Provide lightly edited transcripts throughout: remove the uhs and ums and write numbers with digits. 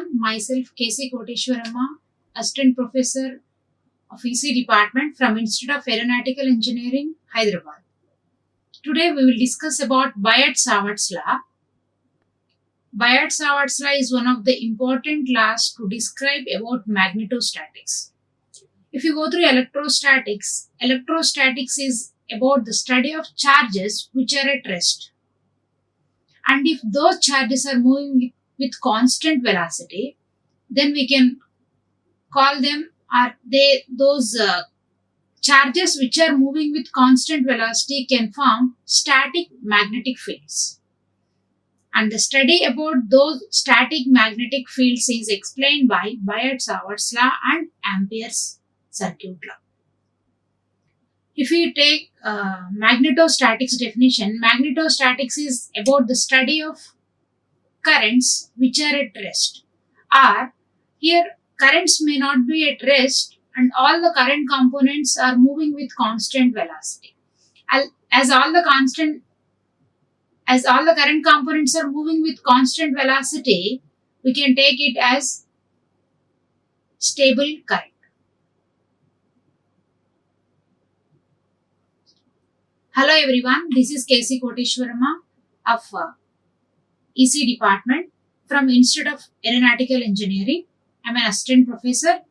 everyone. Myself KC Koteshwarama, Assistant Professor of EC Department from Institute of Aeronautical Engineering, Hyderabad. Today we will discuss about Biot-Savart's law. Biot-Savart's law is one of the important laws to describe about magnetostatics. If you go through electrostatics is about the study of charges which are at rest. And if those charges are moving with constant velocity, then we can call them those charges which are moving with constant velocity can form static magnetic fields. And the study about those static magnetic fields is explained by Biot-Savart's law and Ampere's circuit law. If we take magnetostatics definition, magnetostatics is about the study of currents which are at rest. Or here currents may not be at rest and all the current components are moving with constant velocity. As all the current components are moving with constant velocity, we can take it as stable current. Hello everyone, this is KC Koteshwarama of EC Department from Institute of Aeronautical Engineering. I am an assistant professor.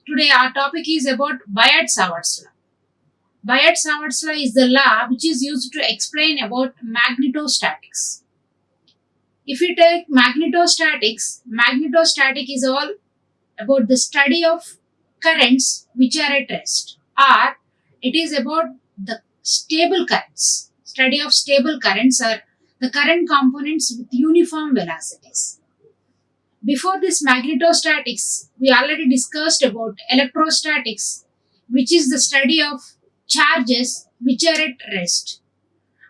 Today our topic is about Biot-Savart's law. Biot-Savart's law is the law which is used to explain about magnetostatics. If you take magnetostatics is all about the study of currents which are at rest, or it is about the stable currents. Study of stable currents are the current components with uniform velocities. Before this magnetostatics, we already discussed about electrostatics, which is the study of charges which are at rest.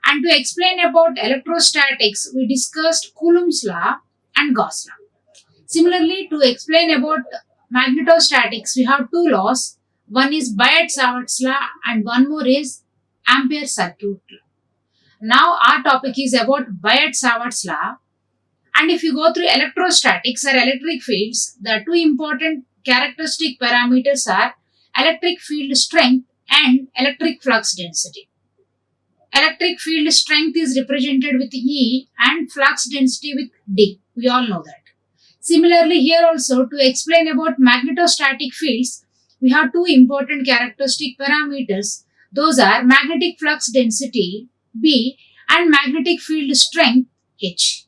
And to explain about electrostatics, we discussed Coulomb's law and Gauss law. Similarly, to explain about magnetostatics, we have two laws. One is Biot-Savart's law and one more is Ampere's circuit law. Now our topic is about Biot-Savart's law. And if you go through electrostatics or electric fields, the two important characteristic parameters are electric field strength and electric flux density. Electric field strength is represented with E and flux density with D. We all know that. Similarly, here also to explain about magnetostatic fields, we have two important characteristic parameters. Those are magnetic flux density B and magnetic field strength H.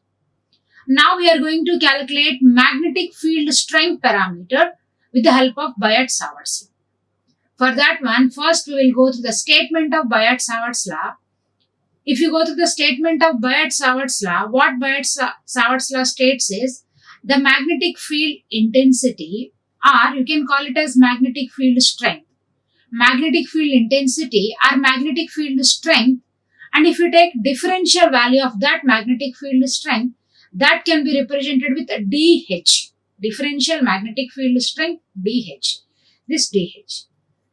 Now we are going to calculate magnetic field strength parameter with the help of Biot-Savart's law. For that one, first we will go through the statement of Biot-Savart's law. If you go through the statement of Biot-Savart's law, what Biot-Savart's law states is the magnetic field intensity, or you can call it as magnetic field strength. Magnetic field intensity or magnetic field strength, and if you take differential value of that magnetic field strength, that can be represented with a DH, differential magnetic field strength DH, this DH.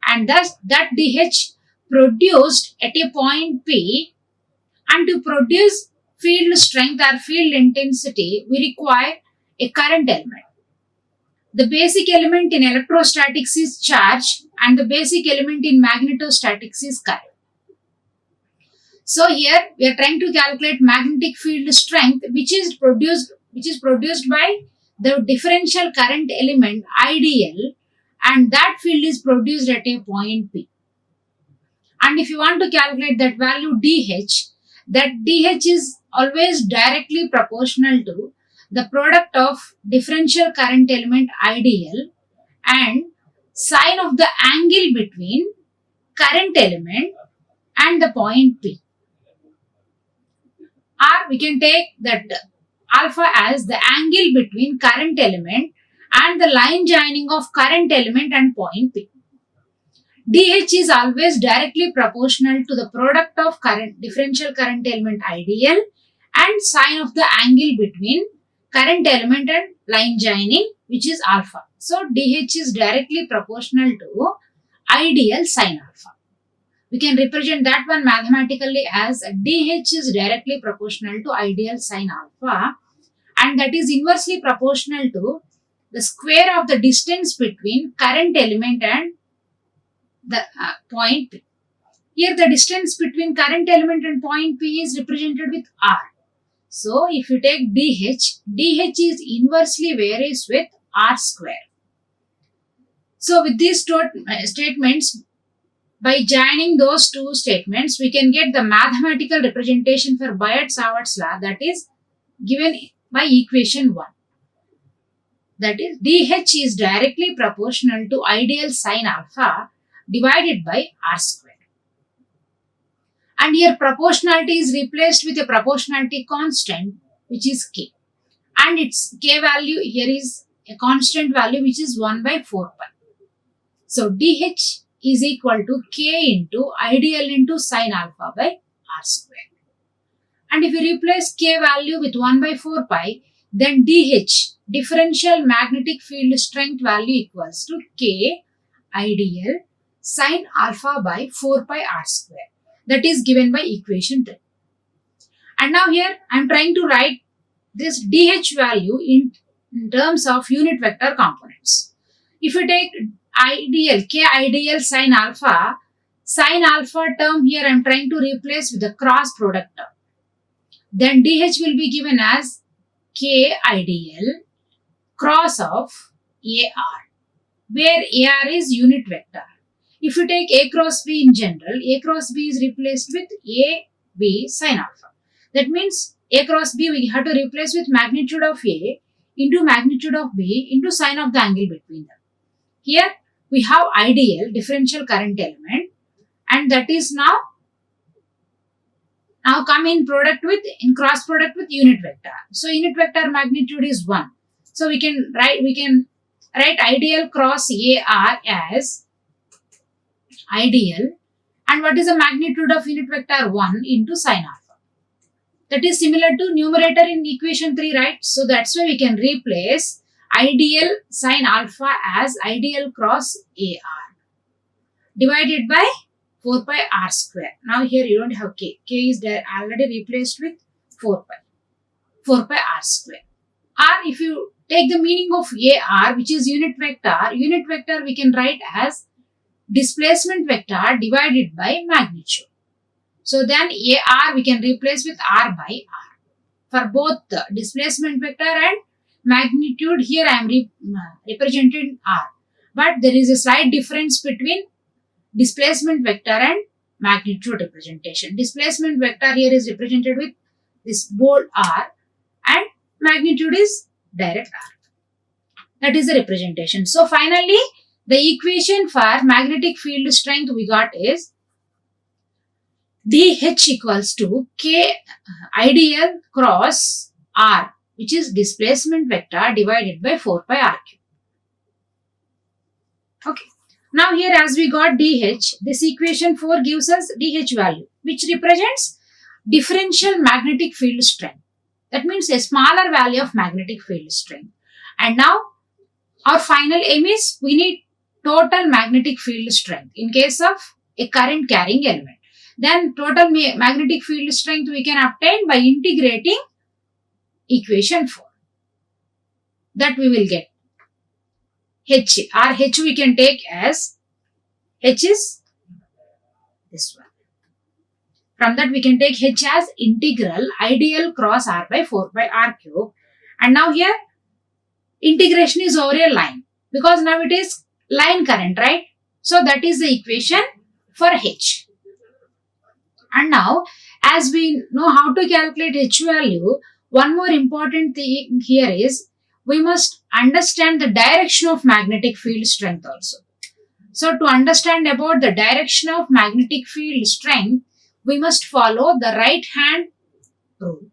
And thus that DH produced at a point P, and to produce field strength or field intensity, we require a current element. The basic element in electrostatics is charge and the basic element in magnetostatics is current. So here we are trying to calculate magnetic field strength which is produced by the differential current element IDL, and that field is produced at a point P. And if you want to calculate that value DH, that DH is always directly proportional to the product of differential current element IDL and sine of the angle between current element and the point P. Or we can take that alpha as the angle between current element and the line joining of current element and point P. DH is always directly proportional to the product of differential current element IDL and sine of the angle between current element and line joining, which is alpha. So DH is directly proportional to IDL sine alpha. We can represent that one mathematically as DH is directly proportional to IDL sine alpha, and that is inversely proportional to the square of the distance between current element and the point P. Here the distance between current element and point P is represented with R. So if you take dH is inversely varies with R square. So with these statements, by joining those two statements, we can get the mathematical representation for Biot-Savart's law, that is given by equation 1. That is, dH is directly proportional to ideal sine alpha divided by R square. And here proportionality is replaced with a proportionality constant, which is K. And its K value here is a constant value, which is 1 by 4 pi. So dH is equal to K into ideal into sine alpha by R square. And if you replace K value with 1 by 4 pi, then dH, differential magnetic field strength value, equals to K ideal sine alpha by 4 pi R square. That is given by equation 3. And now here I am trying to write this dH value in terms of unit vector components. If you take ideal, K ideal sine alpha term here I am trying to replace with the cross product term. Then dH will be given as K ideal cross of AR, where AR is unit vector. If you take A cross B in general, A cross B is replaced with AB sine alpha. That means A cross B we have to replace with magnitude of A into magnitude of B into sine of the angle between them. Here we have ideal differential current element, and that is now come in cross product with unit vector. So unit vector magnitude is 1. So we can write ideal cross AR as ideal, and what is the magnitude of unit vector? 1 into sine alpha. That is similar to numerator in equation 3, right? So that's why we can replace ideal sine alpha as ideal cross AR divided by 4 pi R square. Now here you don't have K. K is there already replaced with 4 pi R square. R, if you take the meaning of AR, which is unit vector we can write as displacement vector divided by magnitude. So then AR we can replace with R by R. For both the displacement vector and magnitude, here I am representing R. But there is a slight difference between displacement vector and magnitude representation. Displacement vector here is represented with this bold R, and magnitude is direct R. That is the representation. So finally, the equation for magnetic field strength we got is dH equals to K ideal cross R, which is displacement vector divided by 4 pi R cube. Okay. Now here as we got dH, this equation 4 gives us dH value, which represents differential magnetic field strength. That means a smaller value of magnetic field strength. And now our final aim is we need total magnetic field strength in case of a current carrying element. Then total magnetic field strength we can obtain by integrating equation 4. That we will get H. Our H we can take as H is this one. From that we can take H as integral ideal cross R by 4 pi R cube. And now here integration is over a line, because now it is line current, right? So that is the equation for H. And now as we know how to calculate H value, one more important thing here is we must understand the direction of magnetic field strength also. So to understand about the direction of magnetic field strength, we must follow the right hand rule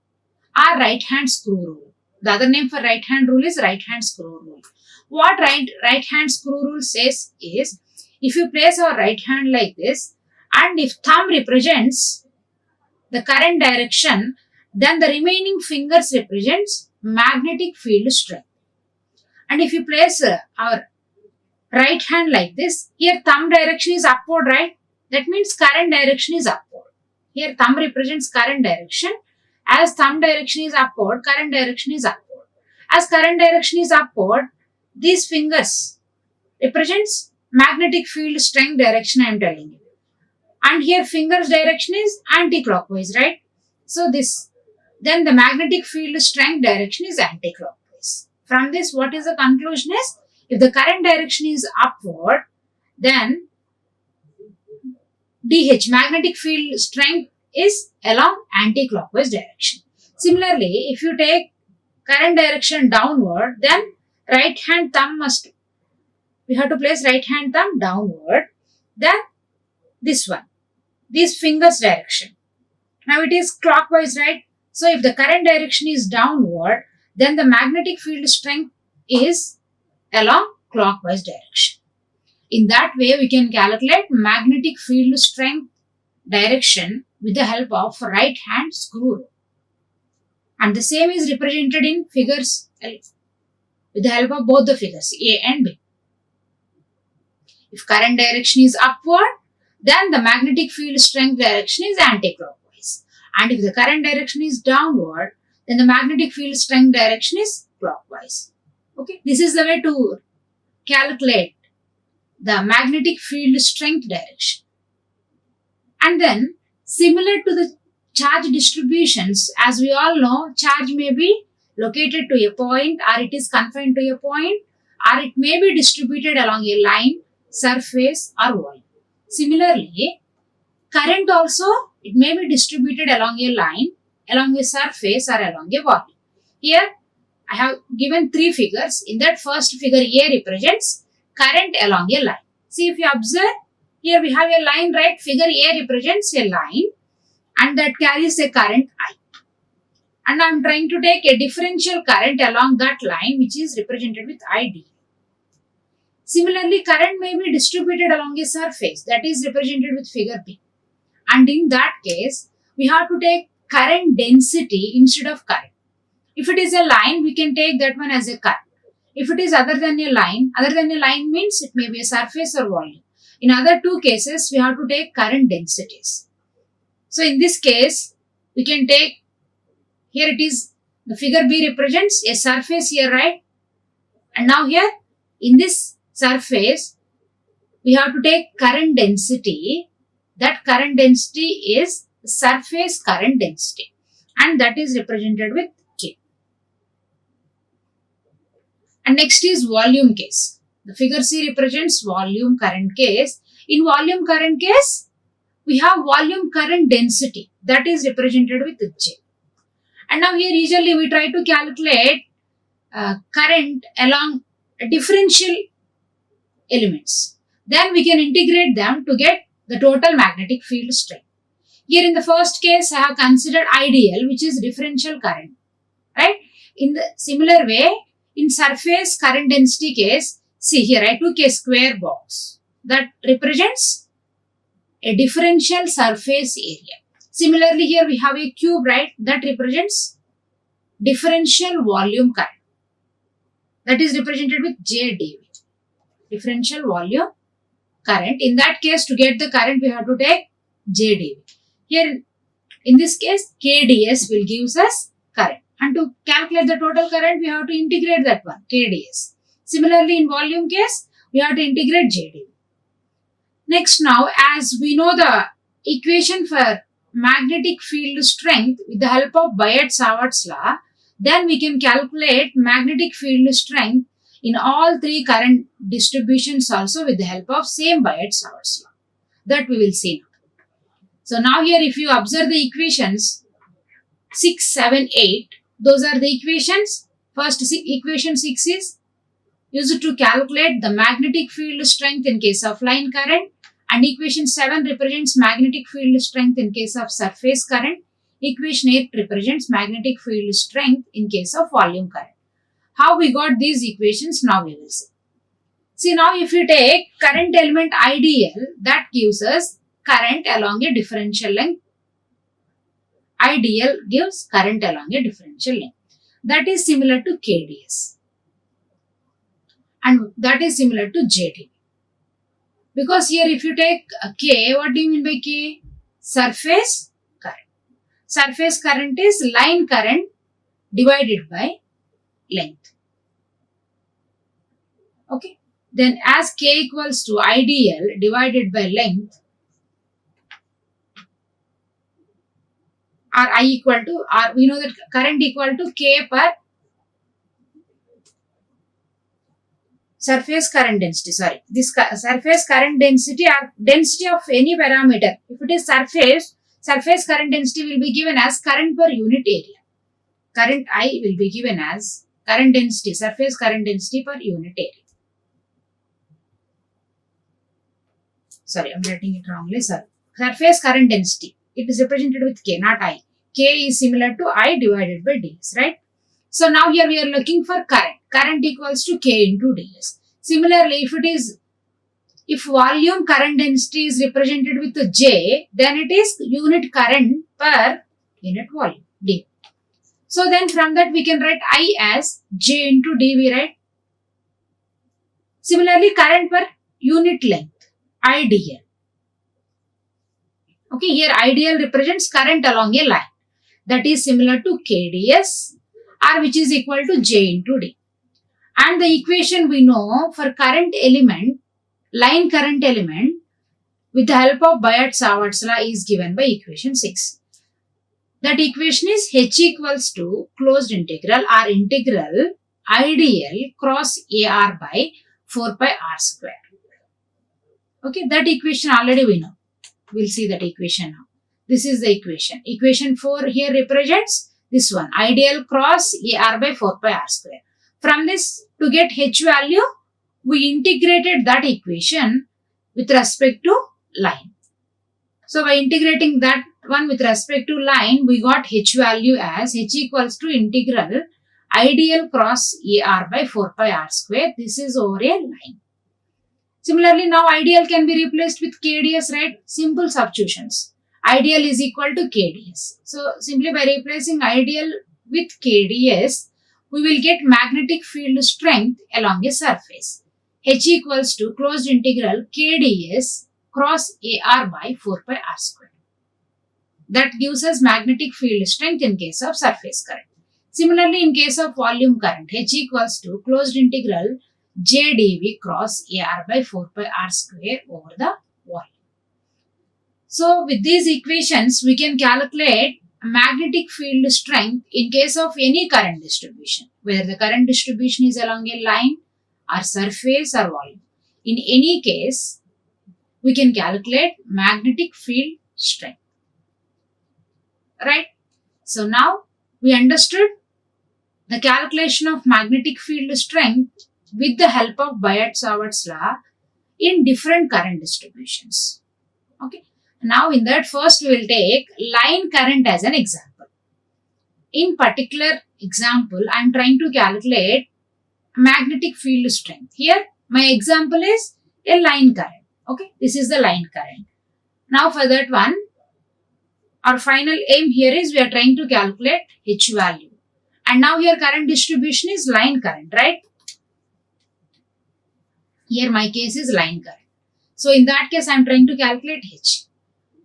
or right hand screw rule. The other name for right hand rule is right hand screw rule. What right hand screw rule says is, if you place our right hand like this, and if thumb represents the current direction, then the remaining fingers represents magnetic field strength. And if you place our right hand like this, here thumb direction is upward, right? That means current direction is upward. Here thumb represents current direction. As thumb direction is upward, current direction is upward. As current direction is upward, these fingers represents magnetic field strength direction, I am telling you. And here fingers direction is anti-clockwise, right? So this, then the magnetic field strength direction is anti-clockwise. From this, what is the conclusion is, if the current direction is upward, then DH, magnetic field strength, is along anti-clockwise direction. Similarly, if you take current direction downward, then right hand thumb must, we have to place right hand thumb downward, then this one, these fingers direction. Now it is clockwise, right? So if the current direction is downward, then the magnetic field strength is along clockwise direction. In that way, we can calculate magnetic field strength direction with the help of right hand screw rule. And the same is represented in figures with the help of both the figures A and B. If current direction is upward, then the magnetic field strength direction is anti-clockwise. And if the current direction is downward, then the magnetic field strength direction is clockwise. Okay, this is the way to calculate the magnetic field strength direction. And then, similar to the charge distributions, as we all know, charge may be located to a point, or it is confined to a point, or it may be distributed along a line, surface, or volume. Similarly, current also, it may be distributed along a line, along a surface, or along a volume. Here, I have given three figures. In that first figure, A represents current along a line. See, if you observe, here we have a line, right? Figure A represents a line and that carries a current I. And I am trying to take a differential current along that line, which is represented with ID. Similarly, current may be distributed along a surface, that is represented with figure B. And in that case, we have to take current density instead of current. If it is a line, we can take that one as a current. If it is other than a line means it may be a surface or volume. In other two cases, we have to take current densities. So in this case, we can take, here it is, the figure B represents a surface here, right? And now here, in this surface, we have to take current density. That current density is surface current density. And that is represented with K. And next is volume case. The figure C represents volume current case. In volume current case, we have volume current density, that is represented with J. And now here usually we try to calculate current along differential elements. Then we can integrate them to get the total magnetic field strength. Here in the first case, I have considered IDL, which is differential current, right? In the similar way, in surface current density case, see here I took a square box that represents a differential surface area. Similarly, here we have a cube, right, that represents differential volume current. That is represented with JdV. Differential volume current. In that case, to get the current, we have to take JdV. Here, in this case, KdS will give us current. And to calculate the total current, we have to integrate that one, KdS. Similarly, in volume case, we have to integrate JdV. Next now, as we know the equation for magnetic field strength with the help of Biot-Savart's law, then we can calculate magnetic field strength in all three current distributions also with the help of same Biot-Savart's law. That we will see now. So now here if you observe the equations 6, 7, 8, those are the equations. First equation 6 is used to calculate the magnetic field strength in case of line current, and equation 7 represents magnetic field strength in case of surface current. Equation 8 represents magnetic field strength in case of volume current. How we got these equations now we will see. See now if you take current element IDL, that gives us current along a differential length. IDL gives current along a differential length. That is similar to KDS. And that is similar to JdV. Because here if you take K, what do you mean by K? Surface current. Surface current is line current divided by length. Okay. Then as k equals to ideal divided by length, or I equal to, or we know that current equal to k per surface current density. Sorry, this surface current density or density of any parameter. If it is surface current density will be given as current per unit area. Current I will be given as current density, surface current density per unit area. Sorry, I'm writing it wrongly. Sorry. Surface current density. It is represented with K, not I. K is similar to I divided by ds, right? So now here we are looking for current. Current equals to K into ds. Similarly, if volume current density is represented with a J, then it is unit current per unit volume, D. So then from that we can write I as J into dV, right? Similarly, current per unit length, IDL. Okay, here IDL represents current along a line. That is similar to KDS, or which is equal to J into D. And the equation we know for current element, line current element, with the help of Biot-Savart's law is given by equation 6. That equation is H equals to closed integral or integral IDL cross AR by 4 pi R square. Okay, that equation already we know. We'll see that equation now. This is the equation. Equation 4 here represents this one. IDL cross AR by 4 pi R square. From this, to get H value, we integrated that equation with respect to line. So by integrating that one with respect to line, we got H value as H equals to integral IDL cross AR by 4 pi R square. This is over a line. Similarly, now IDL can be replaced with KDS, right? Simple substitutions. IDL is equal to KDS. So simply by replacing IDL with KDS, we will get magnetic field strength along a surface. H equals to closed integral KDS cross AR by 4 pi R square. That gives us magnetic field strength in case of surface current. Similarly, in case of volume current, H equals to closed integral J dV cross AR by 4 pi R square over the volume. So with these equations, we can calculate magnetic field strength in case of any current distribution, whether the current distribution is along a line or surface or volume. In any case, we can calculate magnetic field strength. Right? So now we understood the calculation of magnetic field strength with the help of Biot-Savart's law in different current distributions. Okay. Now in that, first we will take line current as an example. In particular example, I am trying to calculate magnetic field strength. Here my example is a line current. Okay, this is the line current. Now for that one, our final aim here is we are trying to calculate H value. And now here current distribution is line current, right? Here my case is line current. So in that case I am trying to calculate H.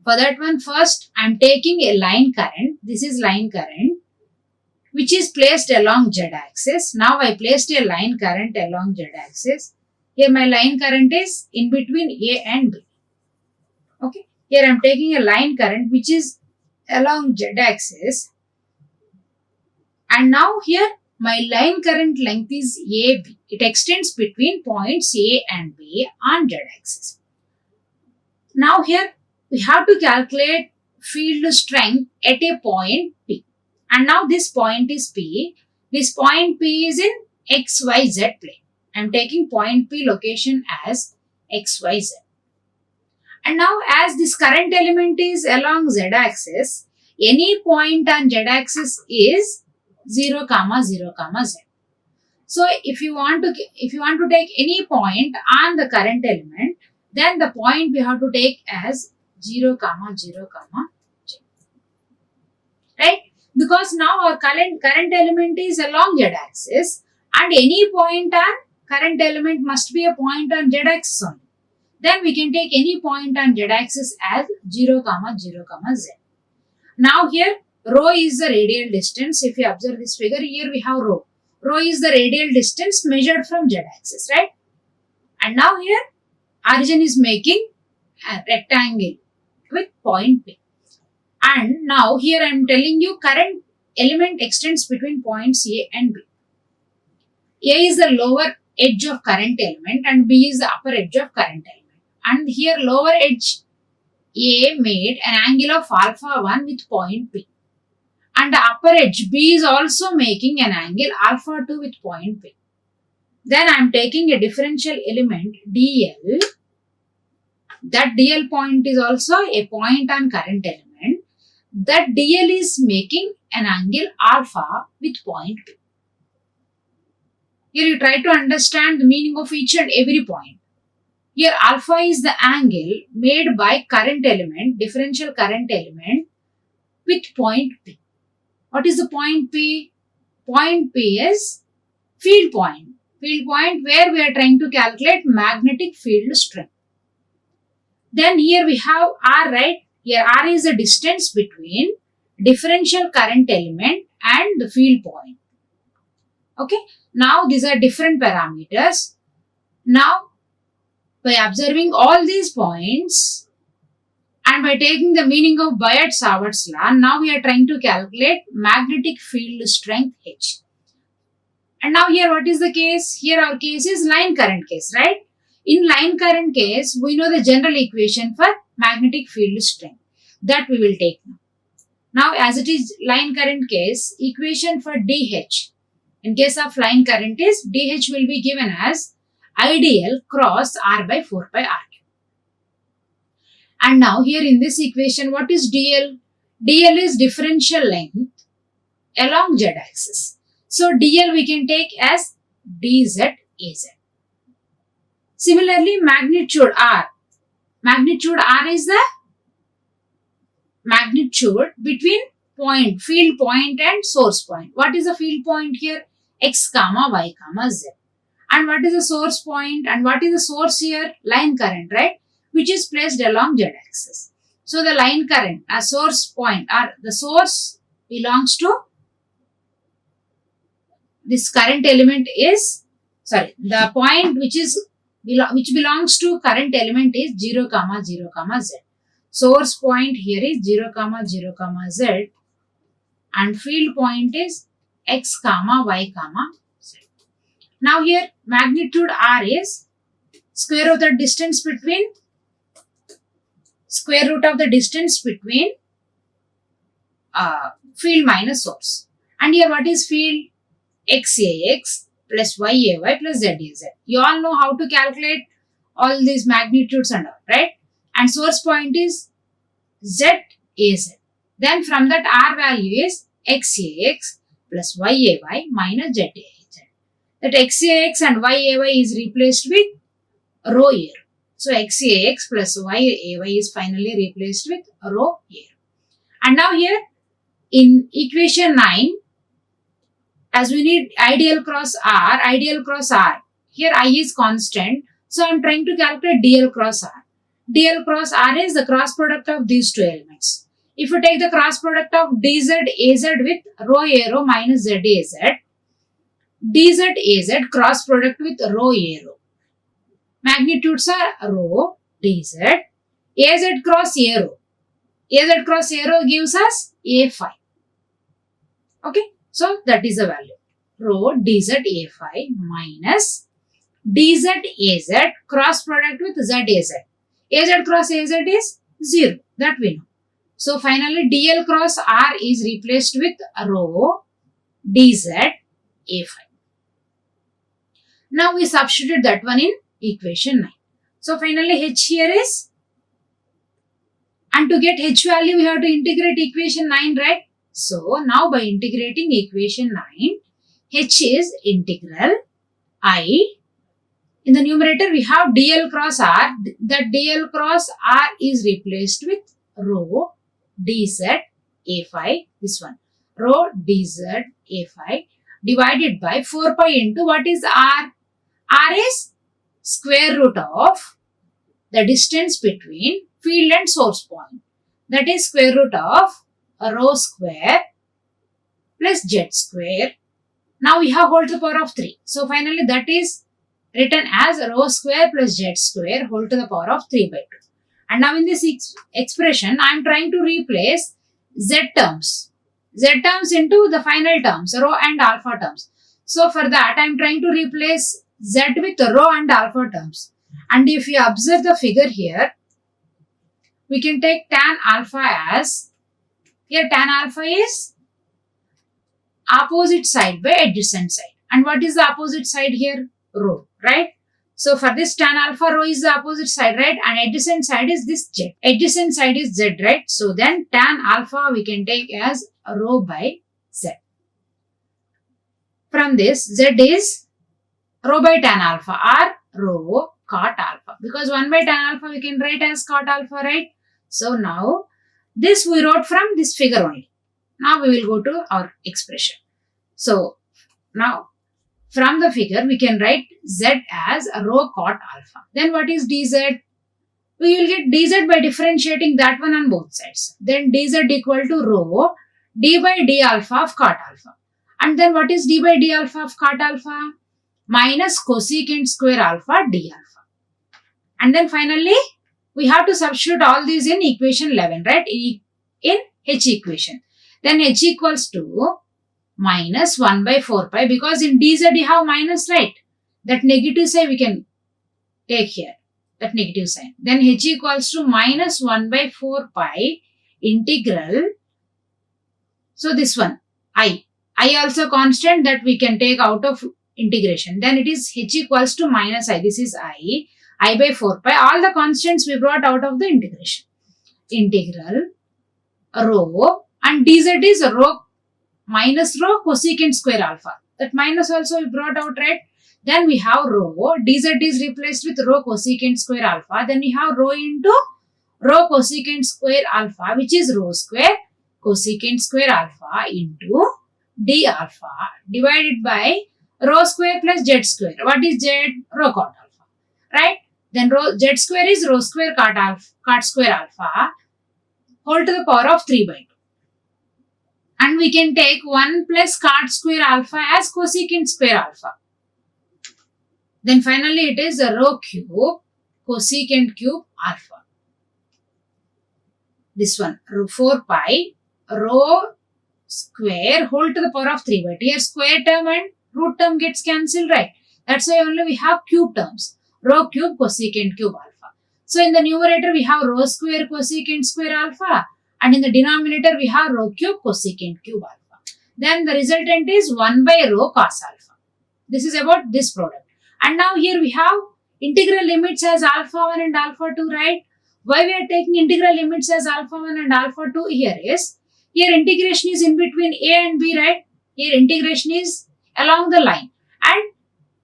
For that one, first I am taking a line current. This is line current which is placed along Z axis. Now I placed a line current along Z axis. Here my line current is in between A and B. Okay. Here I am taking a line current which is along Z axis. And now here my line current length is AB. It extends between points A and B on Z axis. Now here we have to calculate field strength at a point P. And now this point is P. This point P is in XYZ plane. I am taking point P location as XYZ. And now as this current element is along Z axis, any point on Z axis is 0, 0, Z. So if you want to take any point on the current element, then the point we have to take as 0, 0, J. Right? Because now our current element is along Z axis and any point on current element must be a point on Z axis only. Then we can take any point on Z axis as 0, 0, Z. Now here rho is the radial distance. If you observe this figure, here we have rho. Rho is the radial distance measured from Z axis, right? And now here origin is making a rectangle with point P. And now here I am telling you current element extends between points A and B. A is the lower edge of current element and B is the upper edge of current element. And here lower edge A made an angle of alpha 1 with point P. And the upper edge B is also making an angle alpha 2 with point P. Then I am taking a differential element dl. That dl point is also a point on current element. That dl is making an angle alpha with point P. Here you try to understand the meaning of each and every point. Here alpha is the angle made by current element, differential current element with point P. What is the point P? Point P is field point. Field point where we are trying to calculate magnetic field strength. Then here we have R, right? Here R is the distance between differential current element and the field point. Okay. Now these are different parameters. Now by observing all these points and by taking the meaning of Biot-Savart's law, now we are trying to calculate magnetic field strength H. And now here what is the case? Here our case is line current case, right? In line current case, we know the general equation for magnetic field strength. That we will take now. Now as it is line current case, equation for DH. In case of line current is DH will be given as IDL cross R by 4 pi R. And now here in this equation, what is DL? DL is differential length along Z axis. So DL we can take as DZ AZ. Similarly, magnitude R. Magnitude R is the magnitude between point, field point and source point. What is the field point here? X comma Y comma Z. And what is the source point? And what is the source here? Line current, right? Which is placed along Z axis. So the line current, a source point, or the source belongs to this current element is, the point which belongs to current element is 0 comma 0 comma Z. Source point here is 0 comma 0 comma Z and field point is X comma Y comma Z. Now here magnitude R is square root of the distance between field minus source. And here what is field? XAX plus YAY plus ZAZ. You all know how to calculate all these magnitudes and all, right? And source point is ZAZ. Then from that R value is XAX plus YAY minus ZAZ. That XAX and YAY is replaced with rho here. So XAX plus YAY is finally replaced with rho here. And now here in equation 9, as we need IDL cross R, here I is constant. So I am trying to calculate DL cross R. DL cross R is the cross product of these two elements. If you take the cross product of DZ AZ with rho arrow minus ZAZ, DZ AZ cross product with rho arrow. Magnitudes are rho, DZ, AZ cross arrow. AZ cross arrow gives us A phi. Okay. So that is the value. Rho dz A phi minus dz Az cross product with zaz. Az cross Az is 0. That we know. So finally dl cross R is replaced with rho dz A phi. Now we substitute that one in equation 9. So finally H here is, and to get H value we have to integrate equation 9, right? So now by integrating equation 9, H is integral I. In the numerator we have dl cross R. That dl cross R is replaced with rho dz A phi. This one. Rho dz A phi divided by 4 pi into what is R? R is square root of the distance between field and source point. That is square root of rho square plus z square. Now we have whole to the power of 3. So finally that is written as rho square plus z square whole to the power of 3 by 2. And now in this expression, I am trying to replace z terms into the final terms, rho and alpha terms. So for that, I am trying to replace z with rho and alpha terms. And if you observe the figure here, we can take tan alpha as, here tan alpha is opposite side by adjacent side. And what is the opposite side here? Rho, right? So for this tan alpha, rho is the opposite side, right? And adjacent side is this z. Adjacent side is z, right? So then tan alpha we can take as rho by z. From this, z is rho by tan alpha or rho cot alpha. Because 1 by tan alpha we can write as cot alpha, right? So now this we wrote from this figure only. Now we will go to our expression. So now from the figure we can write z as a rho cot alpha. Then what is dz? We will get dz by differentiating that one on both sides. Then dz equal to rho d by d alpha of cot alpha. And then what is d by d alpha of cot alpha? Minus cosecant square alpha d alpha. And then finally we have to substitute all these in equation 11, right? In h equation. Then h equals to minus 1 by 4 pi, because in dz you have minus, right? That negative sign we can take here, that negative sign. Then h equals to minus 1 by 4 pi integral. So this one, I also constant that we can take out of integration. Then it is h equals to minus I. This is I by 4 pi. All the constants we brought out of the integration. Integral rho, and dz is rho minus rho cosecant square alpha. That minus also we brought out, right? Then we have rho, dz is replaced with rho cosecant square alpha. Then we have rho into rho cosecant square alpha, which is rho square cosecant square alpha into d alpha divided by rho square plus z square. What is z? Rho cot alpha, right? Then rho z square is rho square cot square alpha whole to the power of 3 by 2. And we can take 1 plus cot square alpha as cosecant square alpha. Then finally it is a rho cube cosecant cube alpha. This one, rho 4 pi rho square whole to the power of 3 by 2. Here square term and root term gets cancelled, right? That's why only we have cube terms. Rho cube cosecant cube alpha. So in the numerator we have rho square cosecant square alpha. And in the denominator, we have rho cube cosecant cube alpha. Then the resultant is 1 by rho cos alpha. This is about this product. And now here we have integral limits as alpha 1 and alpha 2, right? Why we are taking integral limits as alpha 1 and alpha 2 here is, here integration is in between a and b, right? Here integration is along the line. And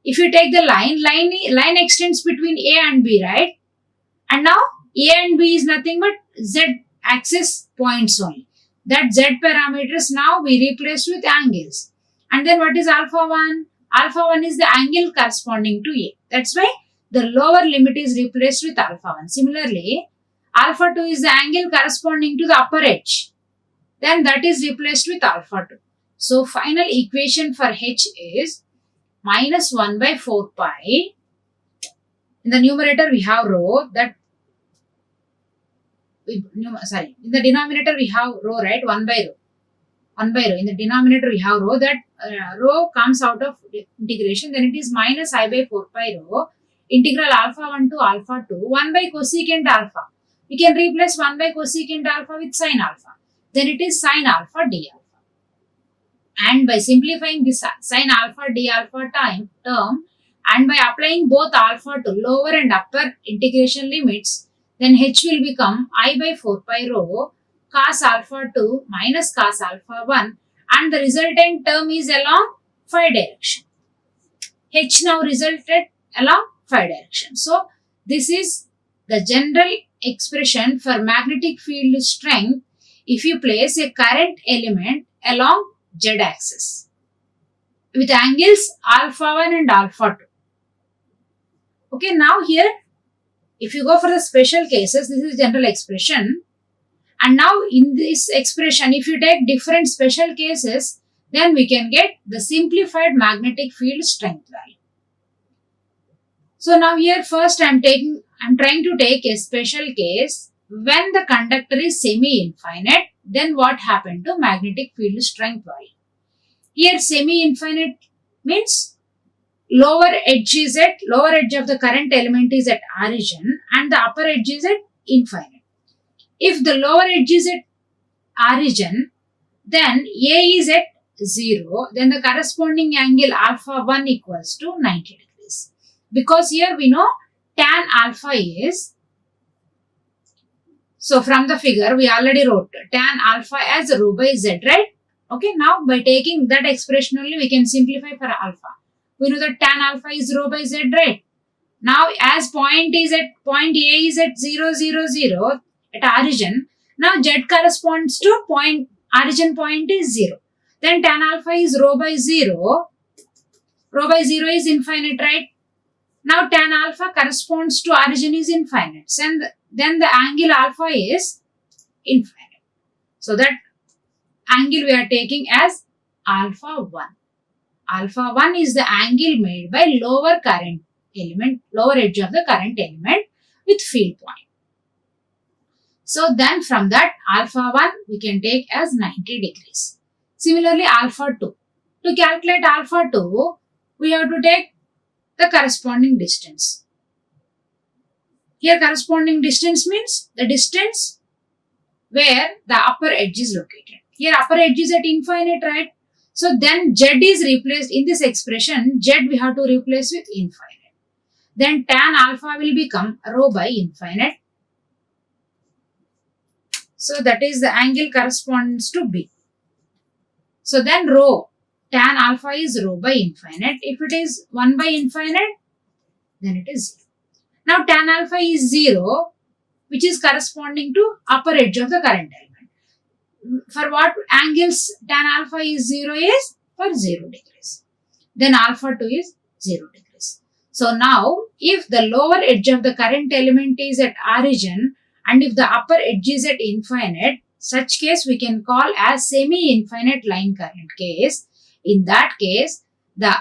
if you take the line extends between a and b, right? And now a and b is nothing but z axis points only. That z parameters now we replaced with angles. And then what is alpha 1? Alpha 1 is the angle corresponding to a. That's why the lower limit is replaced with alpha 1. Similarly, alpha 2 is the angle corresponding to the upper edge. Then that is replaced with alpha 2. So final equation for h is minus 1 by 4 pi. In the numerator we have rho, that in the denominator we have rho, right? 1 by rho. 1 by rho. In the denominator we have rho, that rho comes out of integration. Then it is minus I by 4 pi rho integral alpha 1 to alpha 2 1 by cosecant alpha. We can replace 1 by cosecant alpha with sin alpha. Then it is sin alpha d alpha. And by simplifying this sin alpha d alpha term and by applying both alpha to lower and upper integration limits, then h will become I by 4 pi rho cos alpha 2 minus cos alpha 1, and the resultant term is along phi direction. H now resulted along phi direction. So this is the general expression for magnetic field strength if you place a current element along z axis with angles alpha 1 and alpha 2. Okay, now here if you go for the special cases, this is general expression. And now in this expression, if you take different special cases, then we can get the simplified magnetic field strength value. So now here first I'm trying to take a special case when the conductor is semi-infinite, then what happened to magnetic field strength value? Here semi-infinite means lower edge of the current element is at origin and the upper edge is at infinite. If the lower edge is at origin, then A is at 0, then the corresponding angle alpha 1 equals to 90 degrees. Because here we know tan alpha is, so from the figure we already wrote tan alpha as rho by z, right? Okay, now by taking that expression only we can simplify for alpha. We know that tan alpha is rho by z, right? Now as point A is at 0, 0, 0 at origin, now z corresponds to origin point is 0. Then tan alpha is rho by 0. Rho by 0 is infinite, right? Now tan alpha corresponds to origin is infinite. And then the angle alpha is infinite. So that angle we are taking as alpha 1. Alpha 1 is the angle made by lower edge of the current element with field point. So then from that alpha 1 we can take as 90 degrees. Similarly alpha 2. To calculate alpha 2, we have to take the corresponding distance. Here corresponding distance means the distance where the upper edge is located. Here upper edge is at infinite, right? So then z is replaced in this expression. Z we have to replace with infinite. Then tan alpha will become rho by infinite. So that is the angle corresponds to B. So then rho, tan alpha is rho by infinite. If it is 1 by infinite, then it is 0. Now tan alpha is 0, which is corresponding to upper edge of the current element. For what angles tan alpha is 0 is? For 0 degrees. Then alpha 2 is 0 degrees. So now if the lower edge of the current element is at origin and if the upper edge is at infinite, such case we can call as semi-infinite line current case. In that case, the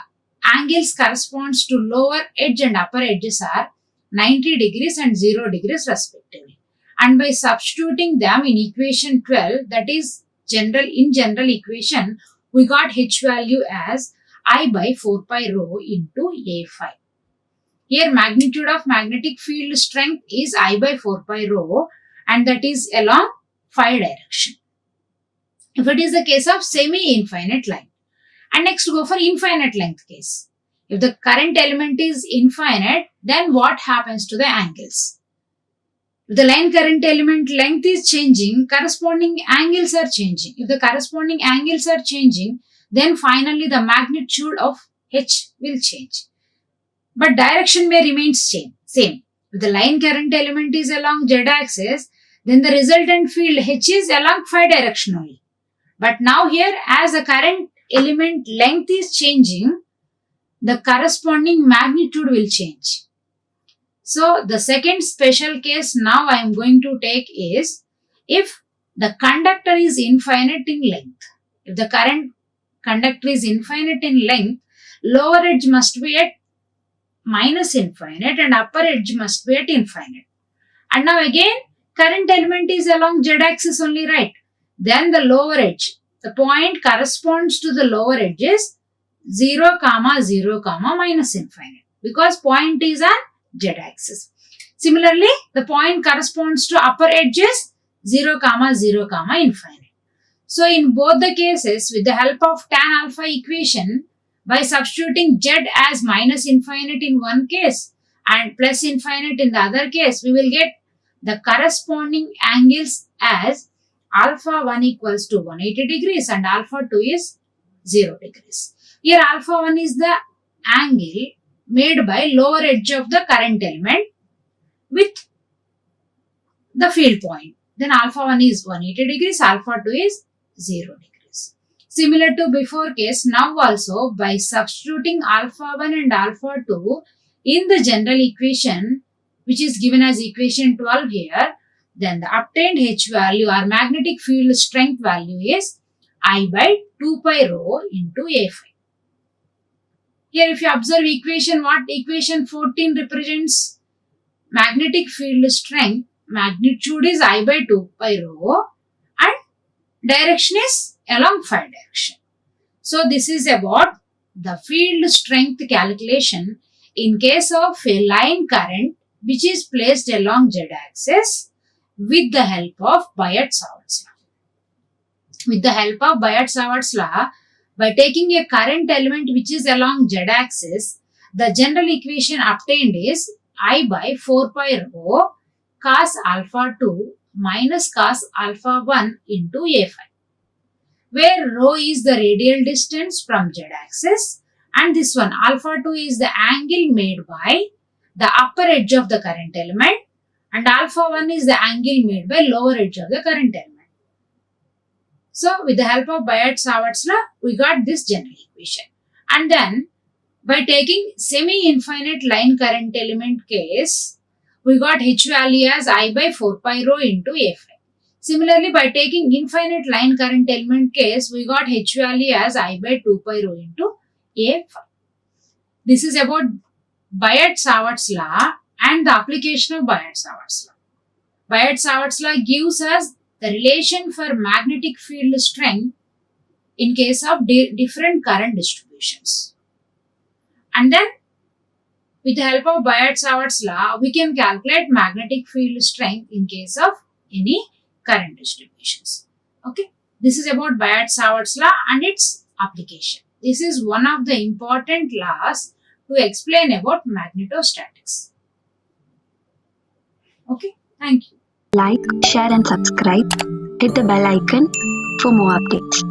angles corresponds to lower edge and upper edges are 90 degrees and 0 degrees respectively. And by substituting them in equation 12, that is general equation, we got H value as I by 4 pi rho into A phi. Here magnitude of magnetic field strength is I by 4 pi rho and that is along phi direction. If it is the case of semi-infinite line. And next go for infinite length case. If the current element is infinite, then what happens to the angles? If the line current element length is changing, corresponding angles are changing. If the corresponding angles are changing, then finally the magnitude of H will change. But direction may remain same. If the line current element is along Z axis, then the resultant field H is along phi direction only. But now here as the current element length is changing, the corresponding magnitude will change. So the second special case now I am going to take is if the conductor is infinite in length. If the current conductor is infinite in length, lower edge must be at minus infinite and upper edge must be at infinite. And now again current element is along Z axis only, right? Then the lower edge, the point corresponds to the lower edge is 0, 0, minus infinite because point is on Z axis. Similarly, the point corresponds to upper edges 0, 0, infinite. So in both the cases, with the help of tan alpha equation, by substituting Z as minus infinite in one case and plus infinite in the other case, we will get the corresponding angles as alpha 1 equals to 180 degrees and alpha 2 is 0 degrees. Here alpha 1 is the angle made by lower edge of the current element with the field point. Then alpha 1 is 180 degrees, alpha 2 is 0 degrees. Similar to before case, now also by substituting alpha 1 and alpha 2 in the general equation, which is given as equation 12 here, then the obtained H value or magnetic field strength value is I by 2 pi rho into A phi. Here if you observe equation, what equation 14 represents? Magnetic field strength, magnitude is I by 2 pi rho and direction is along phi direction. So this is about the field strength calculation in case of a line current which is placed along z-axis with the help of Biot-Savart's law. With the help of Biot-Savart's law, by taking a current element which is along z-axis, the general equation obtained is I by 4 pi rho cos alpha 2 minus cos alpha 1 into A phi, where rho is the radial distance from z-axis and this one alpha 2 is the angle made by the upper edge of the current element and alpha 1 is the angle made by lower edge of the current element. So with the help of Biot-Savart's law, we got this general equation. And then by taking semi-infinite line current element case, we got H value as I by 4 pi rho into A phi. Similarly, by taking infinite line current element case, we got H value as I by 2 pi rho into A phi. This is about Biot-Savart's law and the application of Biot-Savart's law. Biot-Savart's law gives us the relation for magnetic field strength in case of different current distributions. And then with the help of Biot-Savart's law, we can calculate magnetic field strength in case of any current distributions. Okay, this is about Biot-Savart's law and its application. This is one of the important laws to explain about magnetostatics. Okay, thank you. Like, share and subscribe. Hit the bell icon for more updates.